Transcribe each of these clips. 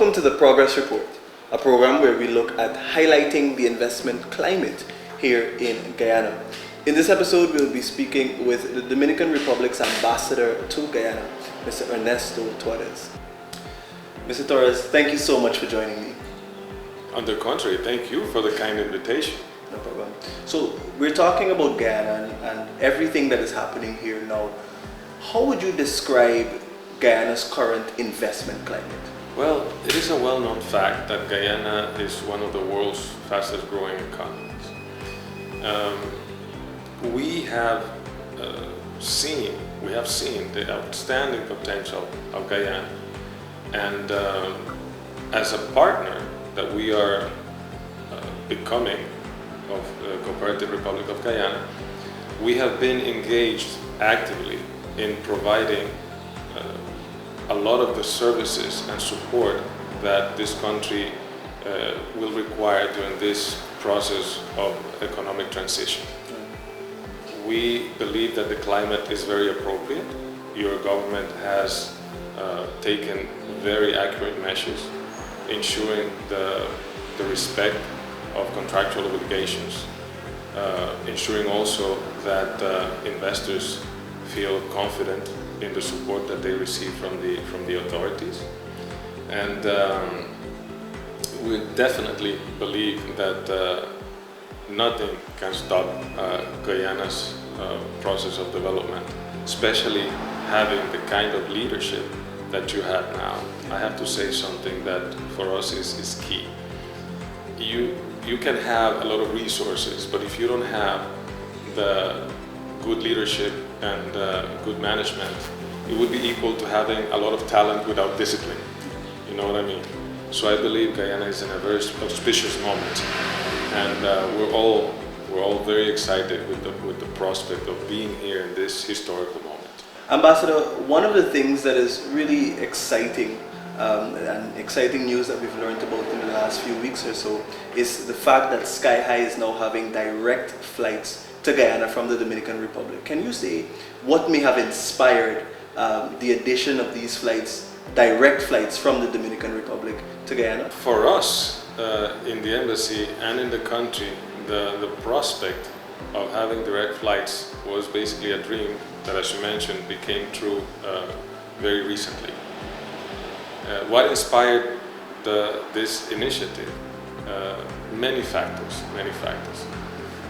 Welcome to the Progress Report, a program where we look at highlighting the investment climate here in Guyana. In this episode, we'll be speaking with the Dominican Republic's ambassador to Guyana, Mr. Ernesto Torres. Mr. Torres, thank you so much for joining me. On the contrary, thank you for the kind invitation. No problem. So, we're talking about Guyana and everything that is happening here now. How would you describe Guyana's current investment climate? Well, it is a well-known fact that Guyana is one of the world's fastest growing economies. We have seen the outstanding potential of Guyana, and as a partner that we are becoming of the Cooperative Republic of Guyana, we have been engaged actively in providing a lot of the services and support that this country will require during this process of economic transition. We believe that the climate is very appropriate. Your government has taken very accurate measures, ensuring the respect of contractual obligations, ensuring also that investors feel confident in the support that they receive from the authorities, and we definitely believe that nothing can stop Guyana's process of development, especially having the kind of leadership that you have now. I have to say something that for us is key. You can have a lot of resources, but if you don't have the good leadership and good management, it would be equal to having a lot of talent without discipline. You know what I mean? So I believe Guyana is in a very auspicious moment, and we're all very excited with the prospect of being here in this historical moment. Ambassador, one of the things that is really exciting and exciting news that we've learned about in the last few weeks or so is the fact that Sky High is now having direct flights to Guyana from the Dominican Republic. Can you say what may have inspired the addition of these flights, direct flights from the Dominican Republic to Guyana? For us in the embassy and in the country, the prospect of having direct flights was basically a dream that, as you mentioned, became true very recently. What inspired this initiative? Many factors.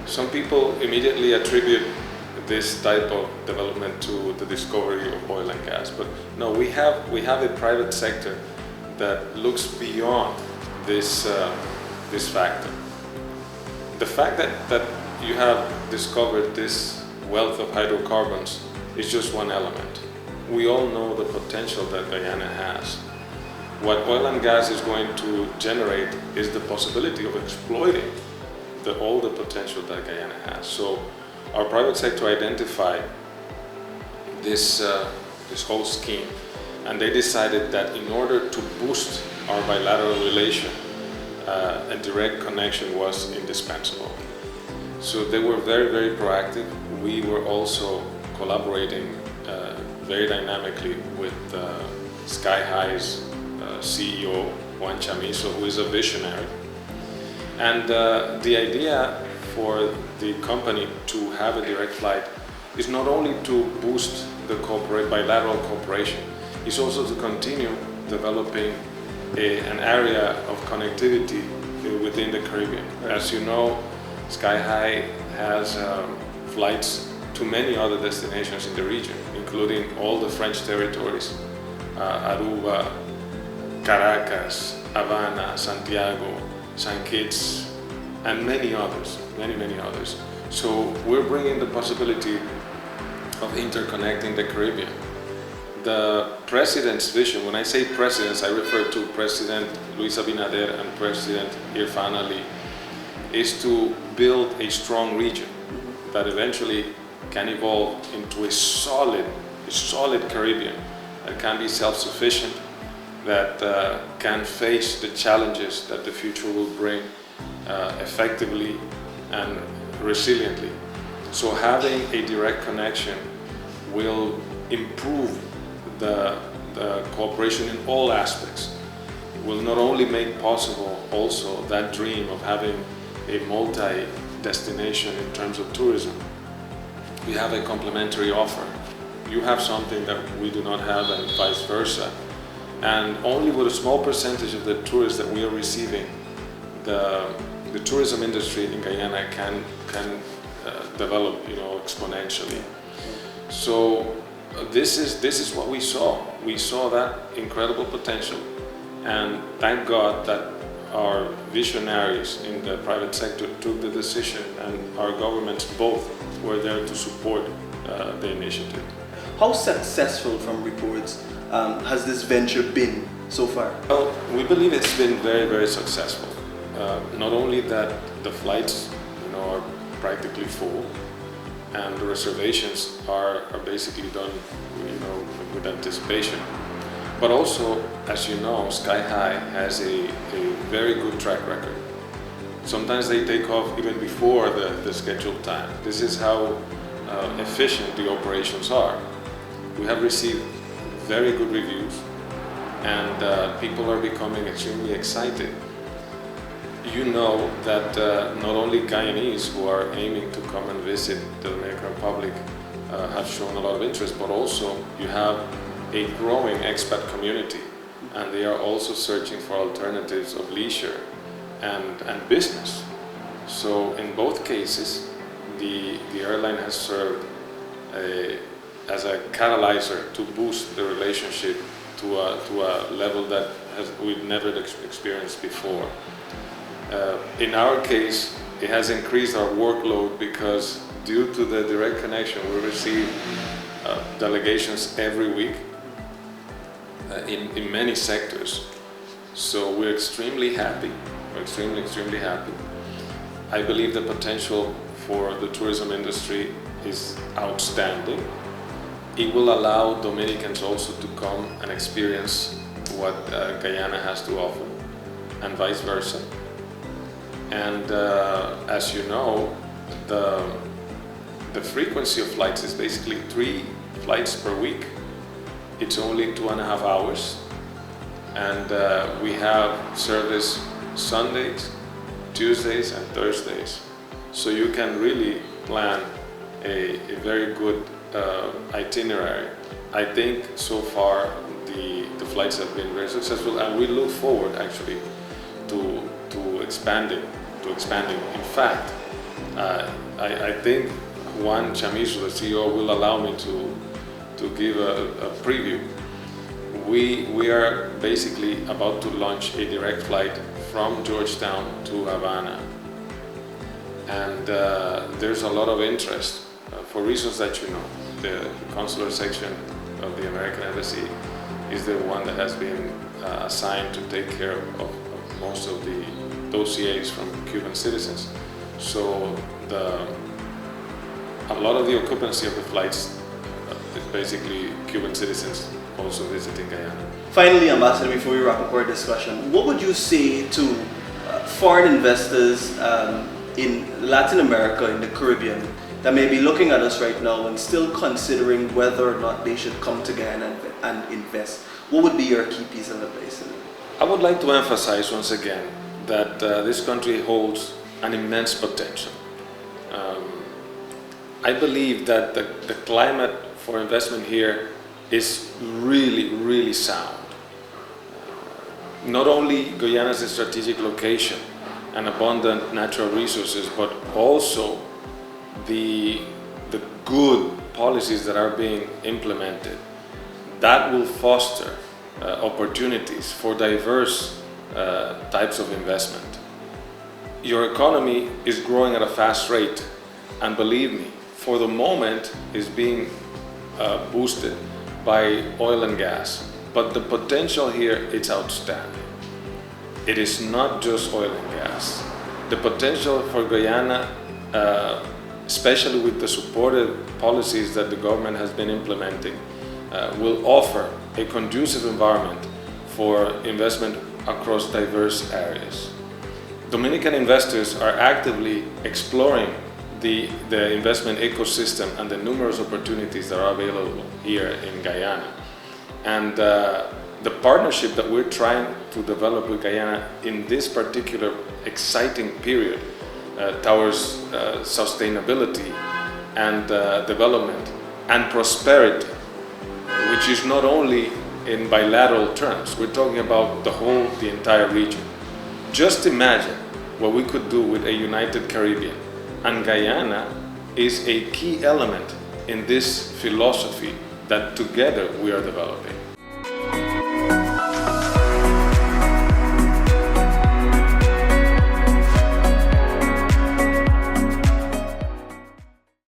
Some people immediately attribute this type of development to the discovery of oil and gas, but no, we have a private sector that looks beyond this factor. The fact that you have discovered this wealth of hydrocarbons is just one element. We all know the potential that Guyana has. What oil and gas is going to generate is the possibility of exploiting all the potential that Guyana has. So our private sector identified this whole scheme, and they decided that in order to boost our bilateral relation, a direct connection was indispensable. So they were very, very proactive. We were also collaborating very dynamically with Sky High's CEO, Juan Chamizo, who is a visionary. And the idea for the company to have a direct flight is not only to boost the bilateral cooperation, it's also to continue developing an area of connectivity within the Caribbean. As you know, Sky High has flights to many other destinations in the region, including all the French territories, Aruba, Caracas, Havana, Santiago, St. Kitts, and many others. So we're bringing the possibility of interconnecting the Caribbean. The President's vision, when I say presidents, I refer to President Luis Abinader and President Irfan Ali, is to build a strong region that eventually can evolve into a solid Caribbean that can be self-sufficient, that can face the challenges that the future will bring effectively and resiliently. So having a direct connection will improve the cooperation in all aspects. will not only make possible also that dream of having a multi-destination in terms of tourism. We have a complementary offer. You have something that we do not have and vice versa. And only with a small percentage of the tourists that we are receiving, the tourism industry in Guyana can develop, exponentially. So this is what we saw. We saw that incredible potential, and thank God that our visionaries in the private sector took the decision, and our governments both were there to support the initiative. How successful, from reports, has this venture been so far? Well, we believe it's been very, very successful. Not only that the flights, are practically full, and the reservations are basically done, with anticipation. But also, as you know, Sky High has a very good track record. Sometimes they take off even before the scheduled time. This is how efficient the operations are. We have received very good reviews, and people are becoming extremely excited. You know that not only Guyanese who are aiming to come and visit the Dominican Republic have shown a lot of interest, but also you have a growing expat community, and they are also searching for alternatives of leisure and business. So in both cases, the airline has served as a catalyzer to boost the relationship to a level that we've never experienced before. In our case, it has increased our workload because due to the direct connection, we receive delegations every week in many sectors. So we're extremely happy. We're extremely happy. I believe the potential for the tourism industry is outstanding. It will allow Dominicans also to come and experience what Guyana has to offer, and vice versa. And as you know, the frequency of flights is basically 3 flights per week. It's only 2.5 hours, and we have service Sundays, Tuesdays, and Thursdays. So you can really plan a very good itinerary. I think so far the flights have been very successful, and we look forward actually to expanding. In fact, I think Juan Chamizo, the CEO, will allow me to give a preview. We are basically about to launch a direct flight from Georgetown to Havana, and there's a lot of interest for reasons that you know. The consular section of the American Embassy is the one that has been assigned to take care of most of the dossiers from Cuban citizens. So a lot of the occupancy of the flights is basically Cuban citizens also visiting Guyana. Finally, Ambassador, before we wrap up our discussion, what would you say to foreign investors in Latin America, in the Caribbean, that may be looking at us right now and still considering whether or not they should come to Guyana and invest? What would be your key piece of advice? I would like to emphasize once again that this country holds an immense potential. I believe that the climate for investment here is really sound. Not only Guyana is a strategic location and abundant natural resources, but also the good policies that are being implemented that will foster opportunities for diverse types of investment. Your economy is growing at a fast rate, and believe me, for the moment is being boosted by oil and gas, but the potential here is outstanding. It is not just oil and gas. The potential for Guyana, especially with the supportive policies that the government has been implementing, will offer a conducive environment for investment across diverse areas. Dominican investors are actively exploring the investment ecosystem and the numerous opportunities that are available here in Guyana. And the partnership that we're trying to develop with Guyana in this particular exciting period towards sustainability and development and prosperity, which is not only in bilateral terms, we're talking about the entire region. Just imagine what we could do with a united Caribbean, and Guyana is a key element in this philosophy that together we are developing.